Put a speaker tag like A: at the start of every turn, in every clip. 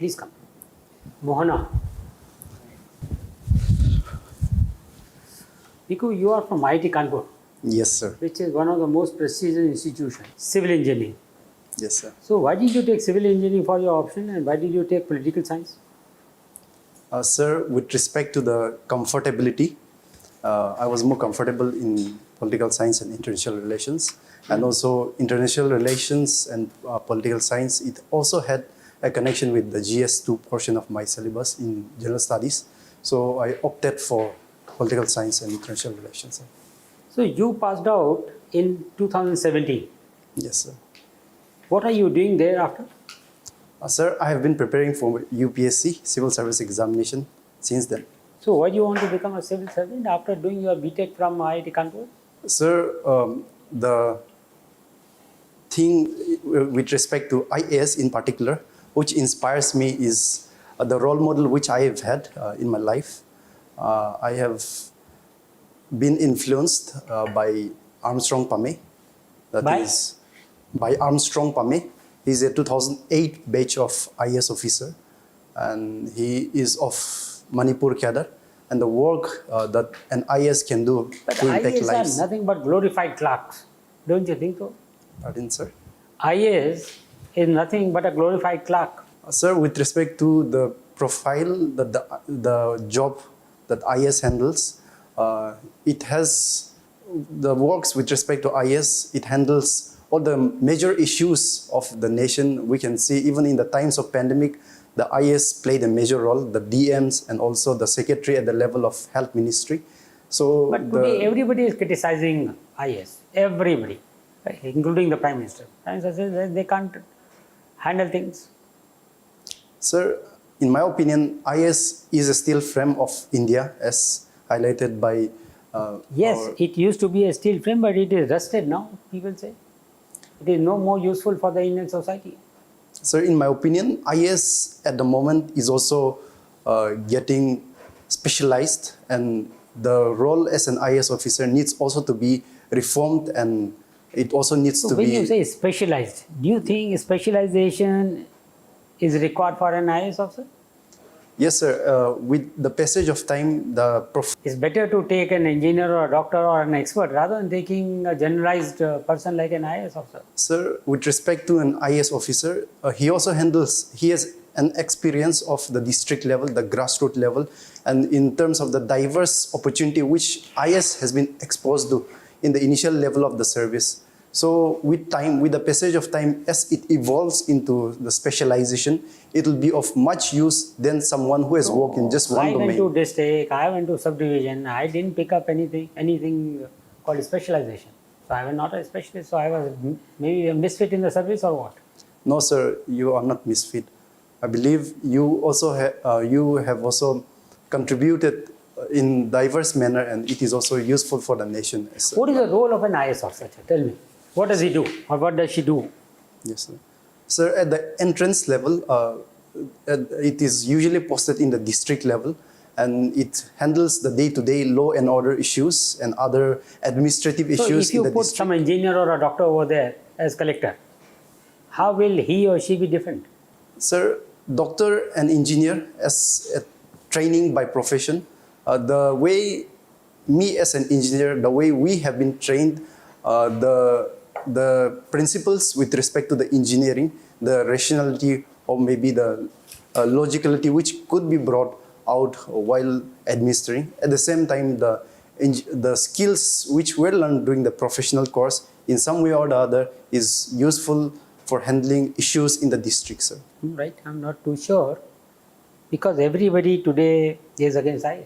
A: Please come. Mohana. Viku, you are from IIT Kanpur.
B: Yes, sir.
A: Which is one of the most prestigious institutions, civil engineering.
B: Yes, sir.
A: So why did you take civil engineering for your option and why did you take political science?
B: Sir, with respect to the comfortability, I was more comfortable in political science and international relations. And also international relations and political science, it also had a connection with the GS2 portion of my syllabus in general studies. So I opted for political science and international relations. Sir.
A: So you passed out in 2017.
B: Yes, sir.
A: What are you doing thereafter?
B: Sir, I have been preparing for UPSC civil service examination since then.
A: So why do you want to become a civil servant after doing your BTech from IIT Kanpur?
B: Sir, the thing with respect to IAS in particular, which inspires me is the role model which I have had in my life. I have been influenced by Armstrong Pame. That is by Armstrong Pame. He's a 2008 batch of IAS officer, and he is of Manipur cadre. And the work that an IAS can do to impact
A: IAS
B: lives.
A: are nothing but glorified clerks. Don't you think so?
B: Pardon, sir?
A: IAS is nothing but a glorified clerk.
B: Sir, with respect to the profile, the job that IAS handles, it has the works with respect to IAS, it handles all the major issues of the nation. We can see even in the times of pandemic, the IAS played a major role, the DMs and also the secretary at the level of health ministry. So
A: but today everybody is criticizing IAS, everybody, right? Including the Prime Minister. Prime Minister says that they can't handle things.
B: Sir, in my opinion, IAS is a steel frame of India as highlighted by...
A: yes, it used to be a steel frame, but it is rusted now, people say. It is no more useful for the Indian society.
B: Sir, in my opinion, IAS at the moment is also getting specialized, and the role as an IAS officer needs also to be reformed, and it also needs to be...
A: When you say specialized, do you think specialization is required for an IAS officer?
B: Yes, sir. With the passage of time,
A: it's better to take an engineer or a doctor or an expert rather than taking a generalized person like an IAS officer.
B: Sir, with respect to an IAS officer, he has an experience of the district level, the grassroots level, and in terms of the diverse opportunity which IAS has been exposed to in the initial level of the service. So with time, with the passage of time, as it evolves into the specialization, it will be of much use than someone who has worked in just one domain.
A: I went to district, I went to subdivision, I didn't pick up anything called specialization. So I was not a specialist, so I was maybe a misfit in the service or what?
B: No, sir, you are not misfit. I believe you also you have also contributed in diverse manner, and it is also useful for the nation.
A: What is the role of an IAS officer? Tell me. What does he do or what does she do?
B: Yes, sir. Sir, at the entrance level, it is usually posted in the district level, and it handles the day-to-day law and order issues and other administrative issues in the district. So if you put
A: some engineer or a doctor over there as collector, how will he or she be different?
B: Sir, doctor and engineer as a training by profession, the way me as an engineer, the way we have been trained, the principles with respect to the engineering, the rationality or maybe the logicality which could be brought out while administering. At the same time, the skills which were learned during the professional course in some way or the other is useful for handling issues in the district, sir.
A: Right, I'm not too sure because everybody today is against IAS.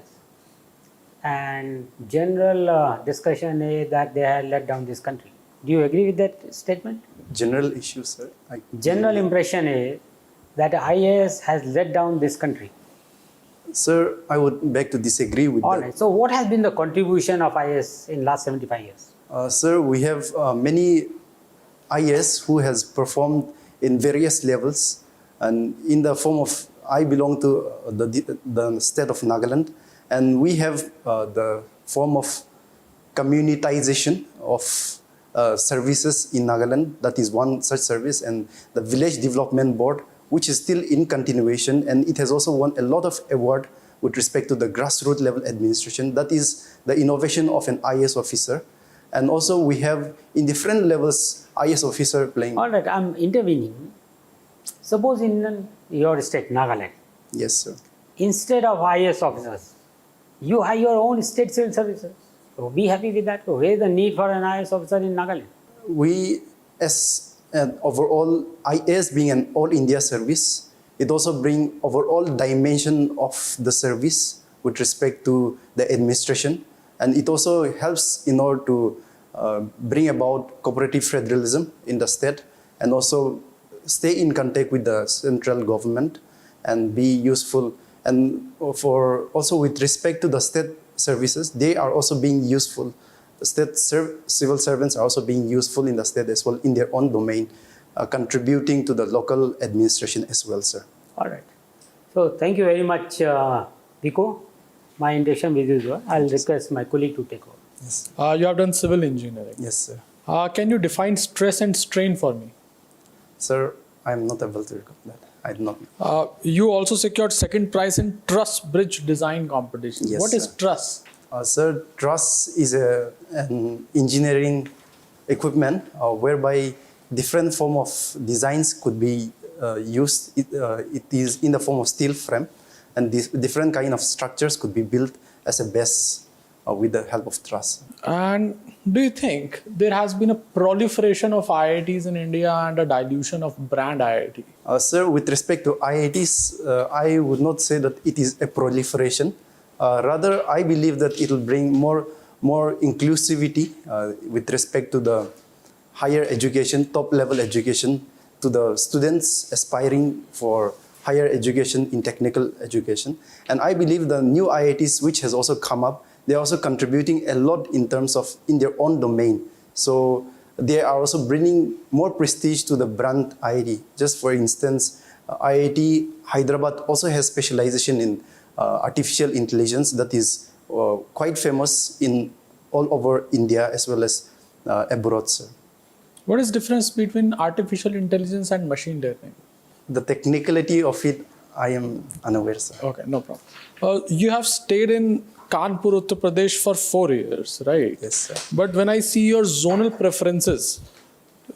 A: And general discussion is that they have let down this country. Do you agree with that statement?
B: General issue, sir.
A: General impression is that IAS has let down this country.
B: Sir, I would beg to disagree with that.
A: All right. So what has been the contribution of IAS in last 75 years?
B: Sir, we have many IAS who has performed in various levels, and in the form of, I belong to the state of Nagaland, and we have the form of communitization of services in Nagaland. That is one such service, and the Village Development Board, which is still in continuation, and it has also won a lot of award with respect to the grassroots level administration. That is the innovation of an IAS officer. And also we have in different levels IAS officer playing.
A: All right, I'm intervening. Suppose in your state, Nagaland,
B: Yes, sir.
A: instead of IAS officers, you have your own state civil services. So be happy with that. Where is the need for an IAS officer in Nagaland?
B: We, as an overall IAS being an all India service, it also brings overall dimension of the service with respect to the administration, and it also helps in order to bring about cooperative federalism in the state, and also stay in contact with the central government and be useful. And for also with respect to the state services, they are also being useful. The state civil servants are also being useful in the state as well in their own domain, contributing to the local administration as well, sir.
A: All right. So thank you very much, Viku. My intention with you is over. I'll request my colleague to take over.
B: Yes.
C: You have done civil engineering.
B: Yes, sir.
C: Can you define stress and strain for me?
B: Sir, I am not able to recall that. I do not know.
C: You also secured second prize in truss bridge design competition.
B: Yes,
C: What is
B: sir.
C: truss?
B: Sir, truss is an engineering equipment whereby different form of designs could be used. It is in the form of steel frame, and different kind of structures could be built as a base with the help of truss.
C: And do you think there has been a proliferation of IITs in India and a dilution of brand IIT?
B: Sir, with respect to IITs, I would not say that it is a proliferation. Rather, I believe that it will bring more inclusivity with respect to the higher education, top level education, to the students aspiring for higher education in technical education. And I believe the new IITs which has also come up, they're also contributing a lot in terms of in their own domain. So they are also bringing more prestige to the brand IIT. Just for instance, IIT Hyderabad also has specialization in artificial intelligence that is quite famous in all over India as well as abroad, sir.
C: What is the difference between artificial intelligence and machine learning?
B: The technicality of it, I am unaware, sir.
C: Okay, no problem. You have stayed in Kanpur, Uttar Pradesh for 4 years, right?
B: Yes, sir.
C: But when I see your zonal preferences,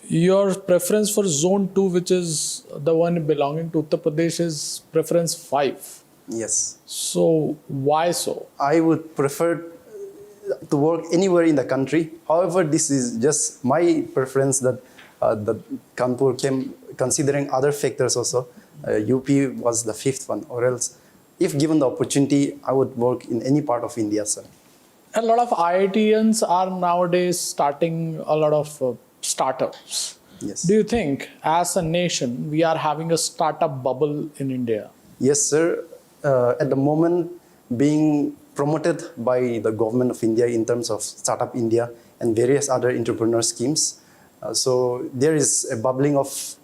C: your preference for zone 2, which is the one belonging to Uttar Pradesh, is preference 5.
B: Yes.
C: So why so?
B: I would prefer to work anywhere in the country. However, this is just my preference that the Kanpur came considering other factors also. UP was the 5th one, or else if given the opportunity, I would work in any part of India, sir.
C: A lot of IITians are nowadays starting a lot of startups.
B: Yes.
C: Do you think as a nation we are having a startup bubble in India?
B: Yes, sir. At the moment, being promoted by the government of India in terms of Startup India and various other entrepreneur schemes. So there is a bubbling of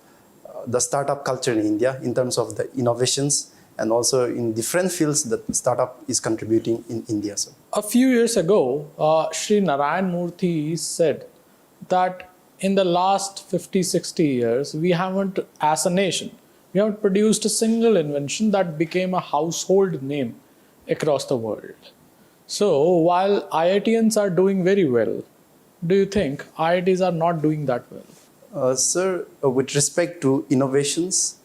B: the startup culture in India in terms of the innovations and also in different fields that startup is contributing in India, sir.
C: A few years ago, Sri Narayan Murthy said that in the last 50-60 years, we haven't, as a nation, we haven't produced a single invention that became a household name across the world. So while IITians are doing very well, do you think IITs are not doing that well?
B: Sir, with respect to innovations,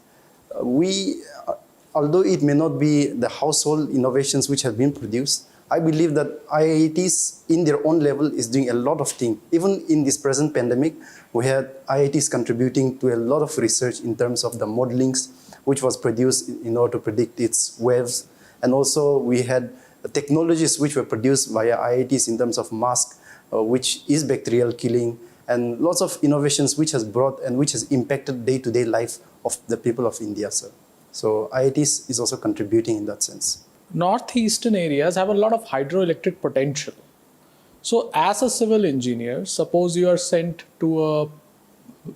B: although it may not be the household innovations which have been produced, I believe that IITs in their own level is doing a lot of things. Even in this present pandemic, we had IITs contributing to a lot of research in terms of the modelings which was produced in order to predict its waves. And also we had technologies which were produced via IITs in terms of mask, which is bacterial killing, and lots of innovations which has brought and which has impacted day-to-day life of the people of India, sir. So IITs is also contributing in that sense.
C: Northeastern areas have a lot of hydroelectric potential. So as a civil engineer, suppose you are sent to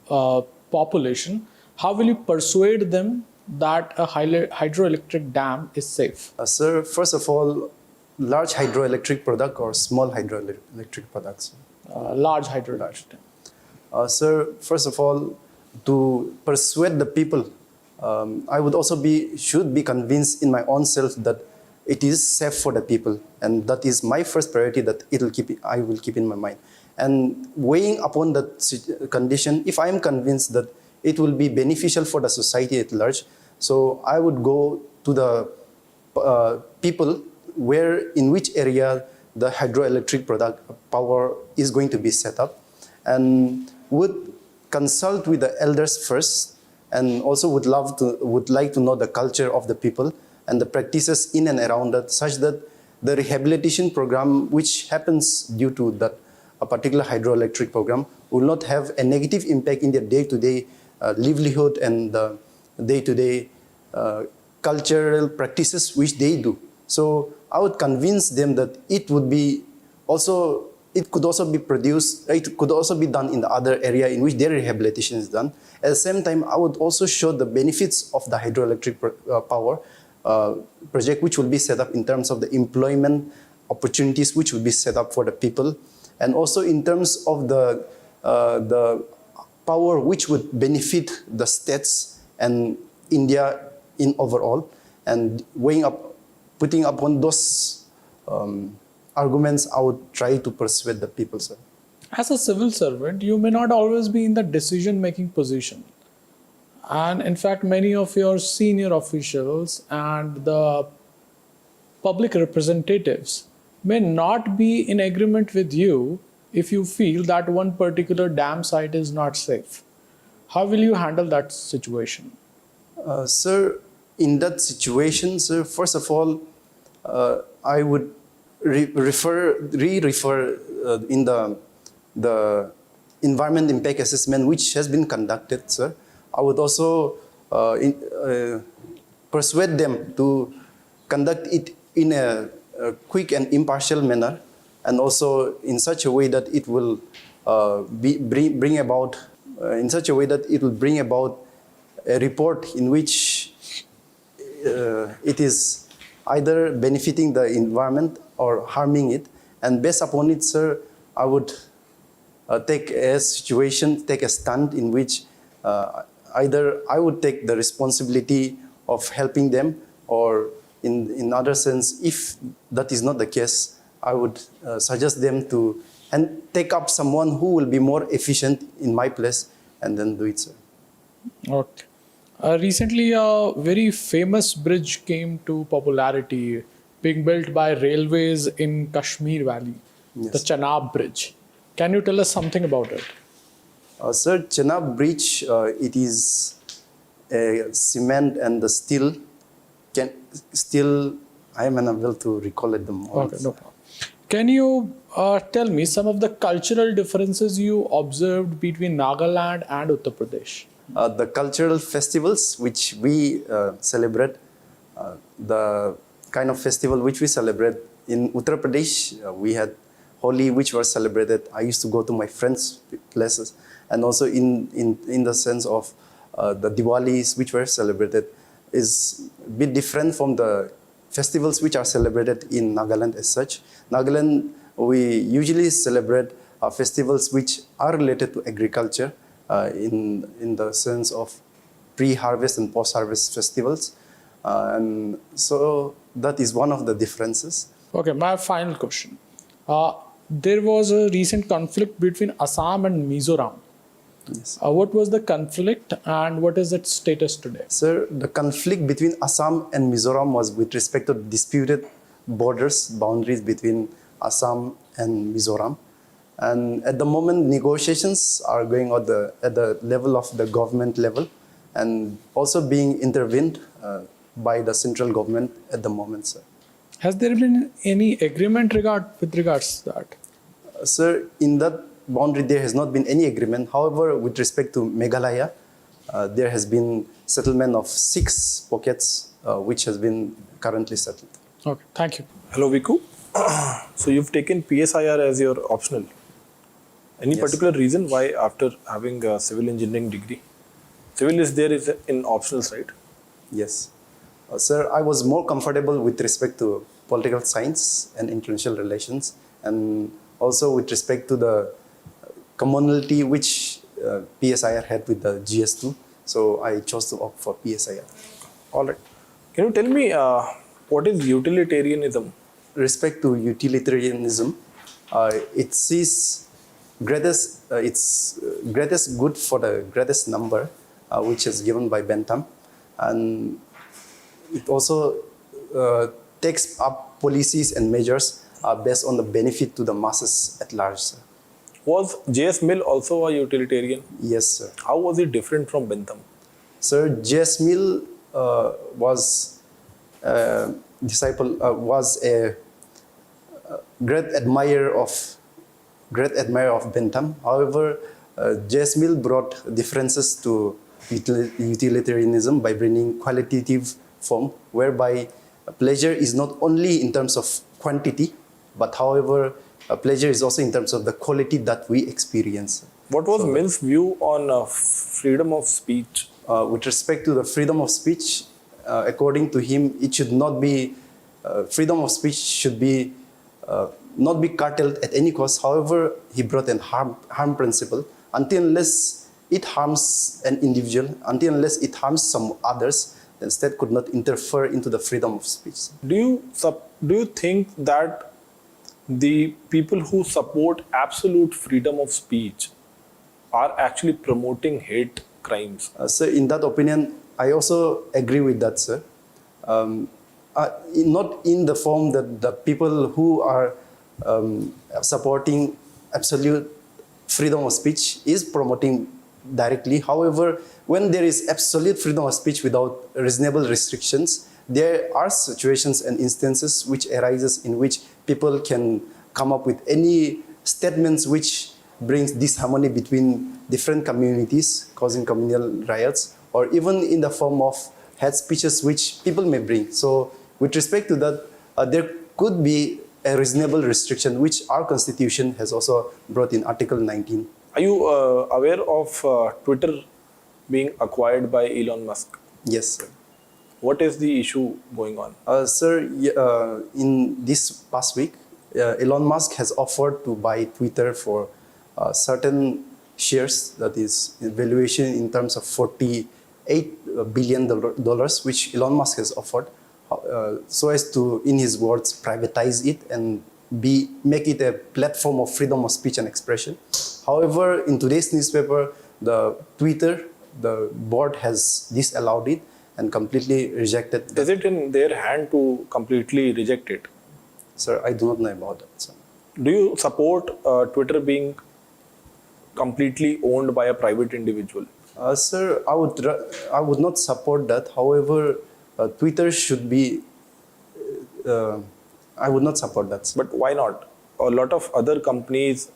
C: a population, how will you persuade them that a hydroelectric dam is safe?
B: Sir, first of all, large hydroelectric product or small hydroelectric products?
C: Large hydroelectric dam.
B: Sir, first of all, to persuade the people I would also should be convinced in my own self that it is safe for the people, and that is my first priority that I will keep in my mind. And weighing upon that condition, if I am convinced that it will be beneficial for the society at large, so I would go to the people in which area the hydroelectric power is going to be set up, and would consult with the elders first, and also would like to know the culture of the people and the practices in and around that, such that the rehabilitation program which happens due to that a particular hydroelectric program will not have a negative impact in their day-to-day livelihood and the day-to-day cultural practices which they do. So I would convince them that it could also be done in the other area in which their rehabilitation is done. At the same time, I would also show the benefits of the hydroelectric power project which will be set up in terms of the employment opportunities which will be set up for the people, and also in terms of the power which would benefit the states and India in overall, and putting upon those arguments, I would try to persuade the people, sir.
C: As a civil servant, you may not always be in the decision-making position. And in fact, many of your senior officials and the public representatives may not be in agreement with you if you feel that one particular dam site is not safe. How will you handle that situation?
B: Sir, in that situation, sir, first of all, I would refer in the environment impact assessment which has been conducted, sir. I would also persuade them to conduct it in a quick and impartial manner, and also in such a way that it will bring about a report in which it is either benefiting the environment or harming it. And based upon it, sir, I would take a stand in which either I would take the responsibility of helping them, or in other sense, if that is not the case, I would suggest them to take up someone who will be more efficient in my place, and then do it, sir.
C: Okay. Recently, a very famous bridge came to popularity, being built by railways in Kashmir Valley,
B: Yes.
C: the Chenab Bridge. Can you tell us something about it?
B: Sir, Chenab Bridge, it is a cement and the steel. I am unable to recall it the moment.
C: Okay, no problem. Can you tell me some of the cultural differences you observed between Nagaland and Uttar Pradesh?
B: The cultural festivals which we celebrate, the kind of festival which we celebrate in Uttar Pradesh, we had Holi, which was celebrated. I used to go to my friends' places, and also in the sense of the Diwalis which were celebrated is a bit different from the festivals which are celebrated in Nagaland as such. Nagaland, we usually celebrate festivals which are related to agriculture in the sense of pre-harvest and post-harvest festivals. And so that is one of the differences.
C: Okay, my final question. There was a recent conflict between Assam and Mizoram.
B: Yes.
C: What was the conflict and what is its status today?
B: Sir, the conflict between Assam and Mizoram was with respect to disputed boundaries between Assam and Mizoram. And at the moment, negotiations are going at the level of the government level, and also being intervened by the central government at the moment, sir.
C: Has there been any agreement with regards to that?
B: Sir, in that boundary, there has not been any agreement. However, with respect to Meghalaya, there has been settlement of 6 pockets, which has been currently settled.
C: Okay, thank you.
D: Hello, Viku. So you've taken PSIR as your optional. Any
B: Yes.
D: particular reason why, after having a civil engineering degree, civil is in optionals, right?
B: Yes. Sir, I was more comfortable with respect to political science and international relations, and also with respect to the commonality which PSIR had with the GS2. So I chose to opt for PSIR.
D: All right. Can you tell me what is utilitarianism?
B: Respect to utilitarianism, it sees its greatest good for the greatest number, which is given by Bentham, and it also takes up policies and measures based on the benefit to the masses at large. Sir.
D: Was J.S. Mill also a utilitarian?
B: Yes, sir.
D: How was it different from Bentham?
B: Sir, J.S. Mill was a disciple, was a great admirer of Bentham. However, J.S. Mill brought differences to utilitarianism by bringing qualitative form, whereby pleasure is not only in terms of quantity, but however, pleasure is also in terms of the quality that we experience.
D: What was Mill's view on freedom of speech?
B: With respect to the freedom of speech, according to him, it should not be, freedom of speech should be not be curtailed at any cost. However, he brought an harm principle. Until unless it harms an individual, until unless it harms some others, the state could not interfere into the freedom of speech.
D: Do you think that the people who support absolute freedom of speech are actually promoting hate crimes?
B: Sir, in that opinion, I also agree with that, sir. Not in the form that the people who are supporting absolute freedom of speech is promoting directly. However, when there is absolute freedom of speech without reasonable restrictions, there are situations and instances which arises in which people can come up with any statements which brings disharmony between different communities, causing communal riots, or even in the form of hate speeches which people may bring. So with respect to that, there could be a reasonable restriction which our constitution has also brought in Article 19.
D: Are you aware of Twitter being acquired by Elon Musk?
B: Yes, sir.
D: What is the issue going on?
B: Sir, in this past week, Elon Musk has offered to buy Twitter for certain shares, that is valuation in terms of $48 billion, which Elon Musk has offered, so as to, in his words, privatize it and make it a platform of freedom of speech and expression. However, in today's newspaper, the board has disallowed it and completely rejected that.
D: Is it in their hand to completely reject it?
B: Sir, I do not know about that, sir.
D: Do you support Twitter being completely owned by a private individual?
B: Sir, I would not support that. However, Twitter should be. I would not support that, sir.
D: But why not? A lot of other companies,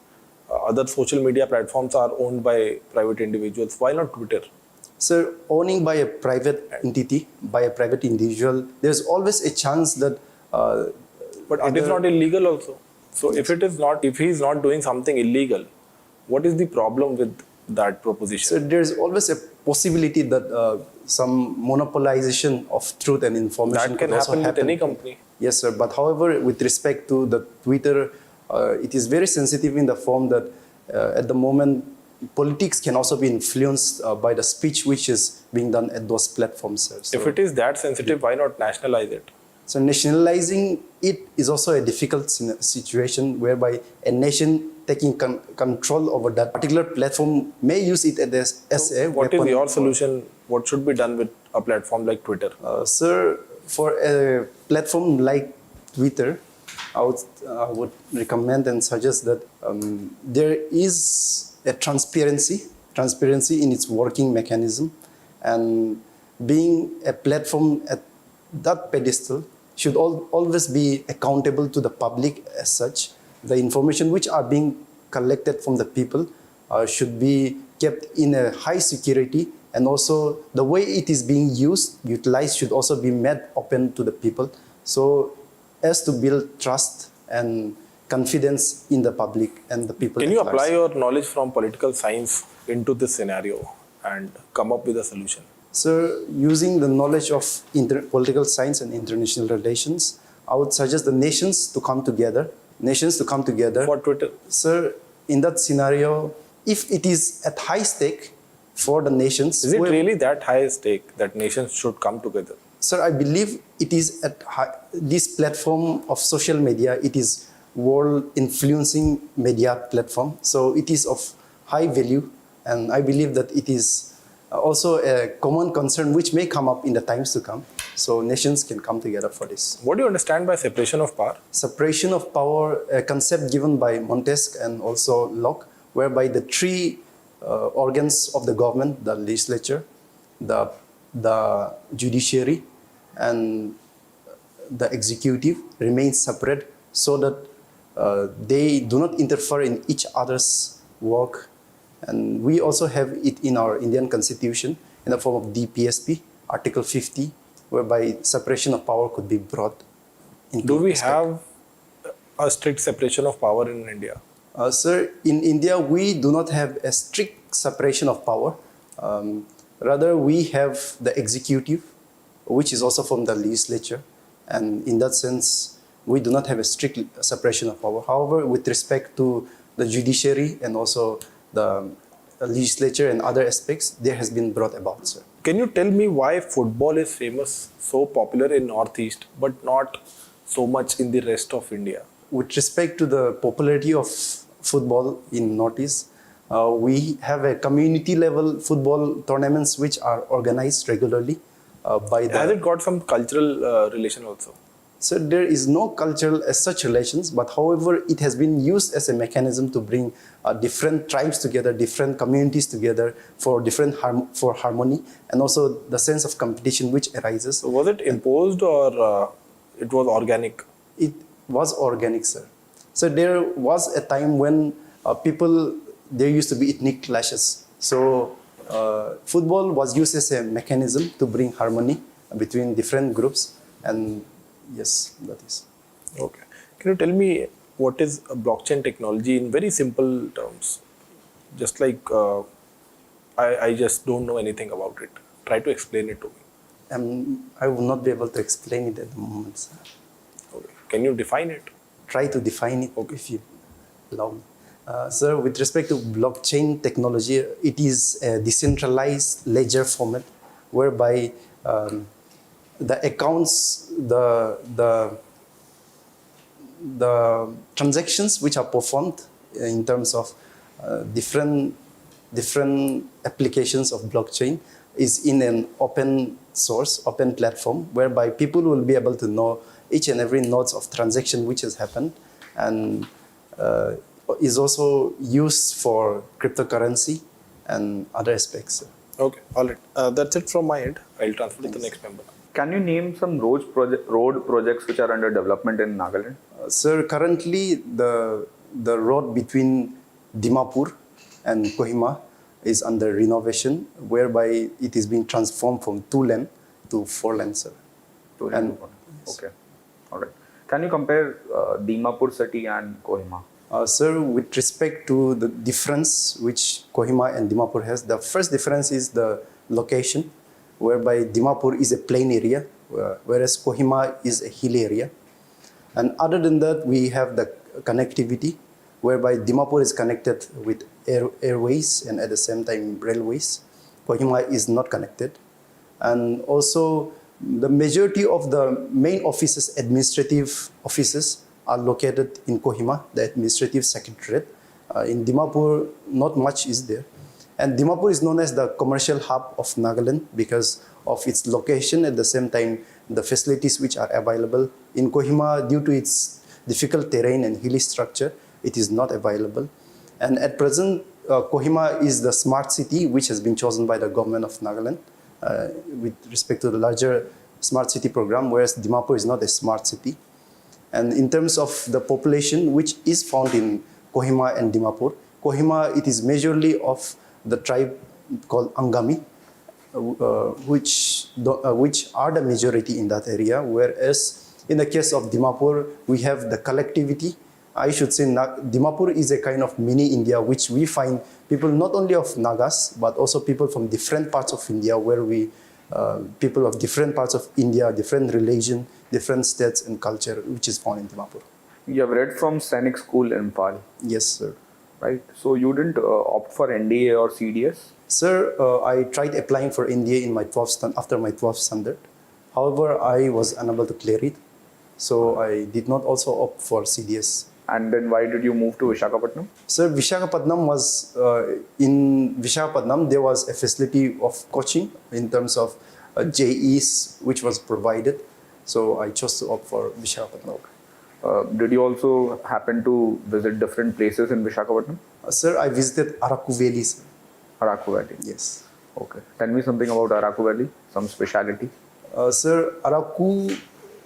D: other social media platforms are owned by private individuals. Why not Twitter?
B: Sir, owning by a private entity, by a private individual, there's always a chance that.
D: But it is not illegal also. So if he is not doing something illegal, what is the problem with that proposition?
B: So there's always a possibility that some monopolization of truth and information
D: That can
B: could also
D: happen with any company.
B: Yes, sir. But however, with respect to the Twitter, it is very sensitive in the form that at the moment, politics can also be influenced by the speech which is being done at those platforms, sir. So,
D: If it is that sensitive, why not nationalize it?
B: so nationalizing it is also a difficult situation whereby a nation taking control over that particular platform may use it as a
D: What
B: weapon.
D: is your solution? What should be done with a platform like Twitter?
B: Sir, for a platform like Twitter, I would recommend and suggest that there is a transparency in its working mechanism, and being a platform at that pedestal should always be accountable to the public as such. The information which are being collected from the people should be kept in a high security, and also the way it is being utilized should also be made open to the people, so as to build trust and confidence in the public and the people.
D: Can you
B: at large.
D: apply your knowledge from political science into this scenario and come up with a solution?
B: So, using the knowledge of political science and international relations, I would suggest the nations to come together.
D: For Twitter?
B: Sir, in that scenario, if it is at high stake for the nations.
D: Is it really that high a stake that nations should come together?
B: Sir, I believe it is at this platform of social media. It is world influencing media platform. So it is of high value, and I believe that it is also a common concern which may come up in the times to come. So nations can come together for this.
D: What do you understand by separation of power?
B: Separation of power, a concept given by Montesquieu and also Locke, whereby the three organs of the government, the legislature, the judiciary, and the executive remain separate so that they do not interfere in each other's work. And we also have it in our Indian constitution in the form of DPSP, Article 50, whereby separation of power could be brought into
D: Do we
B: respect.
D: have a strict separation of power in India?
B: Sir, in India, we do not have a strict separation of power. Rather, we have the executive, which is also from the legislature. And in that sense, we do not have a strict separation of power. However, with respect to the judiciary and also the legislature and other aspects, there has been brought about, sir.
D: Can you tell me why football is famous, so popular in Northeast, but not so much in the rest of India?
B: With respect to the popularity of football in Northeast, we have a community level football tournaments which are organized regularly by the...
D: Has it got some cultural relation also?
B: So there is no cultural as such relations, but however, it has been used as a mechanism to bring different tribes together, different communities together for for harmony, and also the sense of competition which arises.
D: So was it imposed or it was organic?
B: It was organic, sir. So there was a time when there used to be ethnic clashes. So football was used as a mechanism to bring harmony between different groups, and yes, that is.
D: Okay. Can you tell me what is a blockchain technology in very simple terms? Just like I just don't know anything about it. Try to explain it to me.
B: I will not be able to explain it at the moment, sir.
D: Okay. Can you define it?
B: Try to define it if you allow me. Sir, with respect to blockchain technology, it is a decentralized ledger format whereby the accounts, the transactions which are performed in terms of different applications of blockchain is in an open source, open platform, whereby people will be able to know each and every nodes of transaction which has happened, and is also used for cryptocurrency and other aspects.
D: Okay, all right. That's it from my end. I'll transfer to the next member.
E: Can you name some road projects which are under development in Nagaland?
B: Sir, currently the road between Dimapur and Kohima is under renovation, whereby it is being transformed from 2-lane to 4-lane, sir.
E: Okay, all right. Can you compare Dimapur city and Kohima?
B: Sir, with respect to the difference which Kohima and Dimapur has, the first difference is the location, whereby Dimapur is a plain area, whereas Kohima is a hill area. And other than that, we have the connectivity, whereby Dimapur is connected with airways and at the same time railways. Kohima is not connected. And also, the majority of the main offices, administrative offices, are located in Kohima, the administrative secretariat. In Dimapur, not much is there. And Dimapur is known as the commercial hub of Nagaland because of its location, at the same time the facilities which are available. In Kohima, due to its difficult terrain and hilly structure, it is not available. And at present, Kohima is the smart city which has been chosen by the government of Nagaland with respect to the larger smart city program, whereas Dimapur is not a smart city. And in terms of the population which is found in Kohima and Dimapur, Kohima, it is majorly of the tribe called Angami, which are the majority in that area, whereas in the case of Dimapur, we have the collectivity. I should say Dimapur is a kind of mini India, which we find people not only of Nagas, but also people from different parts of India, where people of different parts of India, different religion, different states and culture, which is found in Dimapur.
E: You have read from Sainik School, Imphal.
B: Yes, sir.
E: Right. So you didn't opt for NDA or CDS?
B: Sir, I tried applying for India in my 12th after my 12th standard. However, I was unable to clear it, so I did not also opt for CDS.
E: And then why did you move to Visakhapatnam?
B: Sir, Visakhapatnam was, in Visakhapatnam, there was a facility of coaching in terms of JEs which was provided. So I chose to opt for Visakhapatnam.
E: Did you also happen to visit different places in Visakhapatnam?
B: Sir, I visited Araku Valley. Sir.
E: Araku Valley.
B: Yes.
E: Okay. Tell me something about Araku Valley, some speciality.
B: Sir, Araku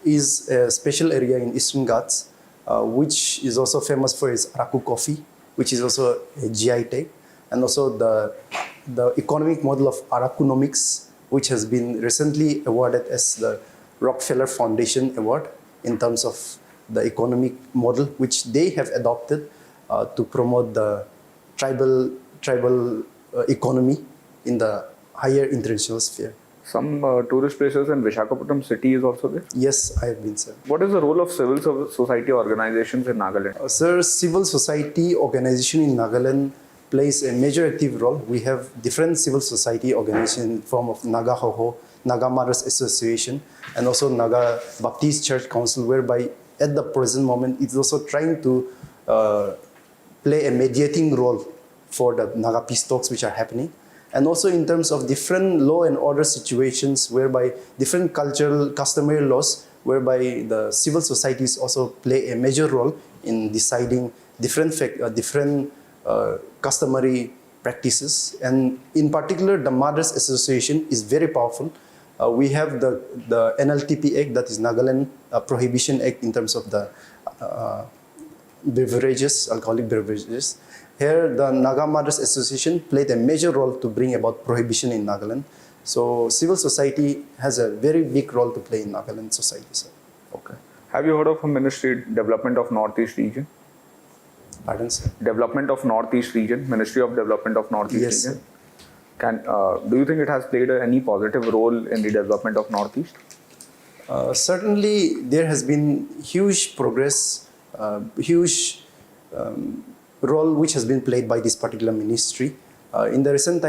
B: is a special area in Eastern Ghats, which is also famous for its Araku coffee, which is also a GI tag, and also the economic model of Arakunomics, which has been recently awarded as the Rockefeller Foundation Award in terms of the economic model which they have adopted to promote the tribal economy in the higher international sphere.
E: Some tourist places in Visakhapatnam city is also there.
B: Yes, I have been, sir.
E: What is the role of civil society organizations in Nagaland?
B: Sir, civil society organization in Nagaland plays a major active role. We have different civil society organizations in the form of Naga Hoho, Naga Mothers Association, and also Naga Baptist Church Council, whereby at the present moment it's also trying to play a mediating role for the Naga peace talks which are happening. And also in terms of different law and order situations whereby different cultural, customary laws, whereby the civil societies also play a major role in deciding different customary practices. And in particular, the Mothers Association is very powerful. We have the NLTP Act, that is Nagaland Prohibition Act in terms of the beverages, alcoholic beverages. Here, the Naga Mothers Association played a major role to bring about prohibition in Nagaland. So, civil society has a very big role to play in Nagaland society, sir.
E: Okay. Have you heard of a ministry, Development of Northeast Region?
B: Pardon, sir?
E: Development of Northeast Region, Ministry of Development of Northeast
B: Yes,
E: Region. Do you think it has played any positive role in the development of Northeast?
B: Certainly, there has been huge progress, huge role which has been played by this particular ministry. In the recent time,